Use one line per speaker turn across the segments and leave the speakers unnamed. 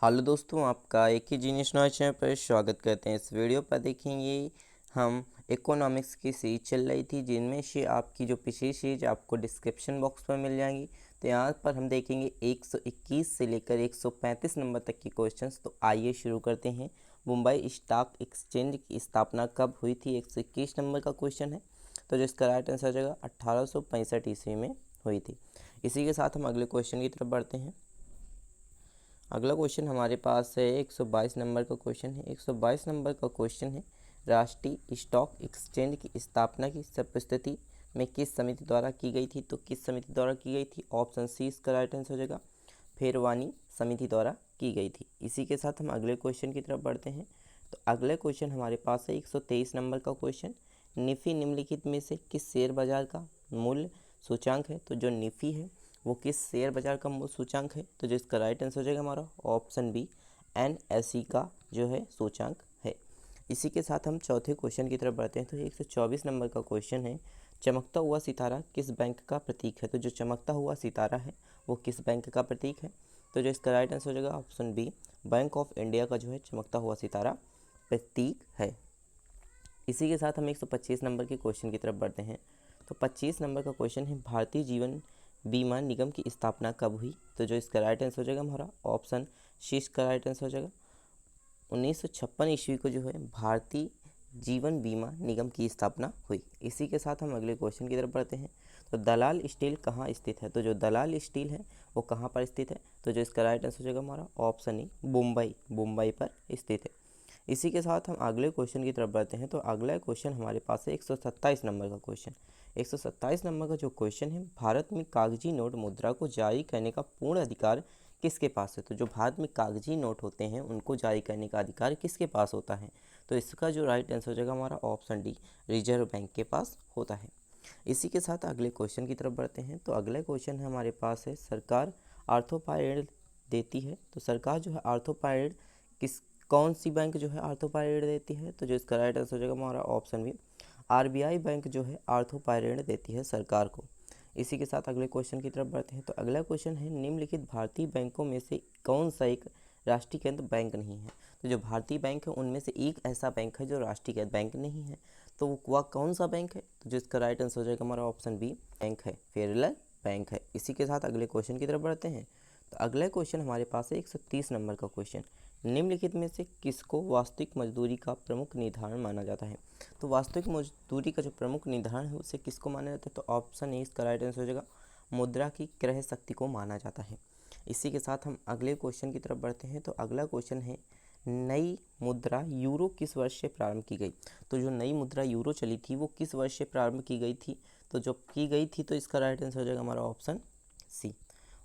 Hello दोस्तों, आपका एक ही जीनियस नॉलेज चैनल पर स्वागत करते हैं। इस वीडियो पर देखेंगे हम इकोनॉमिक्स की सीरीज चल रही थी, जिनमें से आपकी जो पिछली सीरीज आपको डिस्क्रिप्शन बॉक्स में मिल जाएंगी। तो यहाँ पर हम देखेंगे 121 से लेकर 135 नंबर तक की क्वेश्चंस। तो आइए शुरू करते हैं। मुंबई स्टॉक एक्सचेंज की स्थापना कब हुई थी? 121 नंबर का क्वेश्चन है। तो जो इसका राइट आंसर हो जाएगा 1865 ईस्वी में हुई थी। इसी के साथ हम अगले क्वेश्चन की तरफ बढ़ते हैं। अगला क्वेश्चन हमारे पास है 122 नंबर का क्वेश्चन है। 122 नंबर का क्वेश्चन है, राष्ट्रीय स्टॉक एक्सचेंज की स्थापना की सर्वस्थिति में किस समिति द्वारा की गई थी? तो किस समिति द्वारा की गई थी? ऑप्शन सी इसका राइट आंसर हो जाएगा, फेरवानी समिति द्वारा की गई थी। इसी के साथ हम अगले क्वेश्चन की तरफ बढ़ते हैं। तो अगले क्वेश्चन हमारे पास है 123 नंबर का क्वेश्चन, निफ़ी निम्नलिखित में से किस शेयर बाजार का मूल्य सूचांक है? तो जो निफ़ी है वो किस शेयर बाजार का मूल्य सूचांक है? तो जो इसका राइट आंसर हो जाएगा हमारा ऑप्शन बी, NSE का जो है सूचांक है। इसी के साथ हम चौथे क्वेश्चन की तरफ बढ़ते हैं। तो 124 नंबर का क्वेश्चन है, चमकता हुआ सितारा किस बैंक का प्रतीक है? तो जो चमकता हुआ सितारा है वो किस बैंक का प्रतीक है? तो जो इसका राइट आंसर हो जाएगा option B, bank of India का जो है चमकता हुआ सितारा प्रतीक है। इसी के साथ हम 125 नंबर के क्वेश्चन की तरफ बढ़ते हैं। तो 25 नंबर का क्वेश्चन है, भारतीय जीवन बीमा निगम की स्थापना कब हुई? तो जो इसका राइट आंसर हो जाएगा हमारा ऑप्शन सी का राइट आंसर हो जाएगा 1956 ईस्वी को जो है भारतीय जीवन बीमा निगम की स्थापना हुई। इसी के साथ हम अगले क्वेश्चन की तरफ बढ़ते हैं। तो दलाल स्टील कहाँ स्थित है? तो जो दलाल स्टील है वो कहाँ पर स्थित है? तो जो इसका राइट आंसर हो जाएगा हमारा ऑप्शन ई, मुंबई पर स्थित है। इसी के साथ हम अगले क्वेश्चन की तरफ बढ़ते हैं। तो अगला क्वेश्चन हमारे पास है 127 नंबर का क्वेश्चन। 127 नंबर का जो क्वेश्चन है, भारत में कागजी नोट मुद्रा को जारी करने का पूर्ण अधिकार किसके पास है? तो जो भारत में कागजी नोट होते हैं उनको जारी करने का अधिकार किसके पास होता है? तो इसका जो राइट आंसर हो जाएगा हमारा ऑप्शन डी, रिजर्व बैंक के पास होता है। इसी के साथ अगले क्वेश्चन की तरफ बढ़ते हैं। तो अगला क्वेश्चन है हमारे पास है, सरकार आर्थोपाई ऋण देती है। तो सरकार जो है आर्थोपाई ऋण किस कौन सी बैंक जो है आर्थोपाई ऋण देती है? तो जो इसका राइट आंसर हो जाएगा हमारा ऑप्शन बी, RBI बैंक जो है आर्थोपाई ऋण देती है सरकार को। इसी के साथ अगले क्वेश्चन की तरफ बढ़ते हैं। तो अगला क्वेश्चन है, निम्नलिखित भारतीय बैंकों में से कौन सा एक राष्ट्रीयकृत बैंक नहीं है? तो जो भारतीय बैंक है उनमें से एक ऐसा बैंक है जो राष्ट्रीयकृत बैंक नहीं है। तो वह कौन सा बैंक है? तो जिसका राइट आंसर हो जाएगा हमारा ऑप्शन बी, बैंक है, फेडरल बैंक है। इसी के साथ अगले क्वेश्चन की तरफ बढ़ते हैं। तो अगला क्वेश्चन हमारे पास है 130 नंबर का क्वेश्चन, निम्नलिखित में से किसको वास्तविक मजदूरी का प्रमुख निर्धारण माना जाता है? तो वास्तविक मजदूरी का जो प्रमुख निर्धारण है उसे किसको माना जाता है? तो ऑप्शन ए इसका राइट आंसर हो जाएगा, मुद्रा की क्रय शक्ति को माना जाता है। इसी के साथ हम अगले क्वेश्चन की तरफ बढ़ते हैं। तो अगला क्वेश्चन है, नई मुद्रा यूरो किस वर्ष से प्रारंभ की गई? तो जो नई मुद्रा यूरो चली थी वो किस वर्ष से प्रारंभ की गई थी? तो जो की गई थी तो इसका राइट आंसर हो जाएगा हमारा ऑप्शन सी,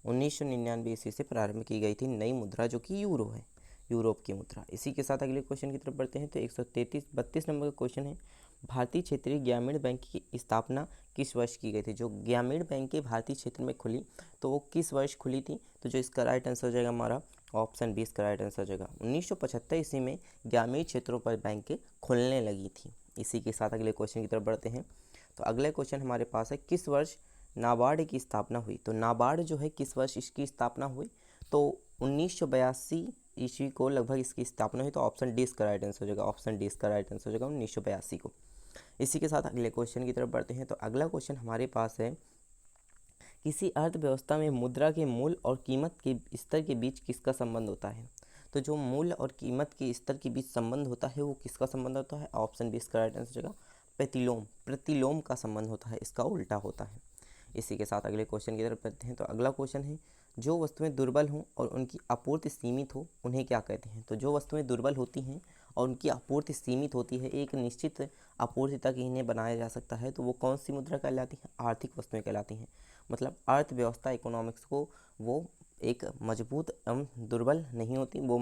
1999 ईस्वी से प्रारंभ की गई थी नई मुद्रा जो कि यूरो है, यूरोप की मुद्रा। इसी के साथ अगले क्वेश्चन की तरफ बढ़ते हैं। तो 132 नंबर का क्वेश्चन है, भारतीय क्षेत्रीय ग्रामीण बैंक की स्थापना किस वर्ष की गई थी? जो ग्रामीण बैंक भारतीय क्षेत्र में खुली तो वो किस वर्ष खुली थी? तो जो इसका राइट आंसर हो जाएगा हमारा ऑप्शन 20 का राइट आंसर हो जाएगा 1975 ईस्वी में ग्रामीण क्षेत्रों पर बैंक खुलने लगी थी। इसी के साथ अगले क्वेश्चन की तरफ बढ़ते हैं। तो अगला क्वेश्चन हमारे पास है, किस वर्ष नाबार्ड की स्थापना हुई? तो नाबार्ड जो है किस वर्ष इसकी स्थापना हुई? तो 1982 ईस्वी को लगभग इसकी स्थापना हुई। तो ऑप्शन डी इसका राइट आंसर हो जाएगा, ऑप्शन डी इसका राइट आंसर हो जाएगा 1982 को। इसी के साथ अगले क्वेश्चन की तरफ बढ़ते हैं। तो अगला क्वेश्चन हमारे पास है, किसी अर्थव्यवस्था में मुद्रा के मूल्य और कीमत के स्तर के बीच किसका संबंध होता है? तो जो मूल्य और कीमत के स्तर के बीच संबंध होता है वो किसका संबंध होता है? ऑप्शन बी इसका राइट आंसर हो जाएगा, प्रतिलोम का संबंध होता है, इसका उल्टा होता है। इसी के साथ अगले क्वेश्चन की तरफ बढ़ते हैं। तो अगला क्वेश्चन है, जो वस्तुएं दुर्बल हों और उनकी आपूर्ति सीमित हो उन्हें क्या कहते हैं? तो जो वस्तुएं दुर्बल होती हैं और उनकी आपूर्ति सीमित होती है, एक निश्चित आपूर्ति तक इन्हें बनाया जा सकता है, तो वो कौन सी मुद्रा कहलाती हैं? आर्थिक वस्तुएं कहलाती हैं। मतलब अर्थव्यवस्था इकोनॉमिक्स को वो एक मजबूत एवं दुर्बल नहीं होती, वो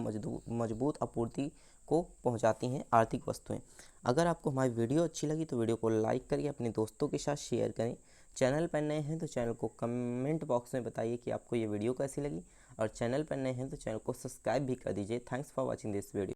मजबूत आपूर्ति को पहुंचाती हैं आर्थिक वस्तुएं। अगर आपको हमारी वीडियो अच्छी लगी तो वीडियो को लाइक करिए, अपने दोस्तों के साथ शेयर करें। चैनल पर नए हैं तो चैनल को कमेंट बॉक्स में बताइए कि आपको ये वीडियो कैसी लगी, और चैनल पर नए हैं तो चैनल को सब्सक्राइब भी कर दीजिए। Thanks for watching this video.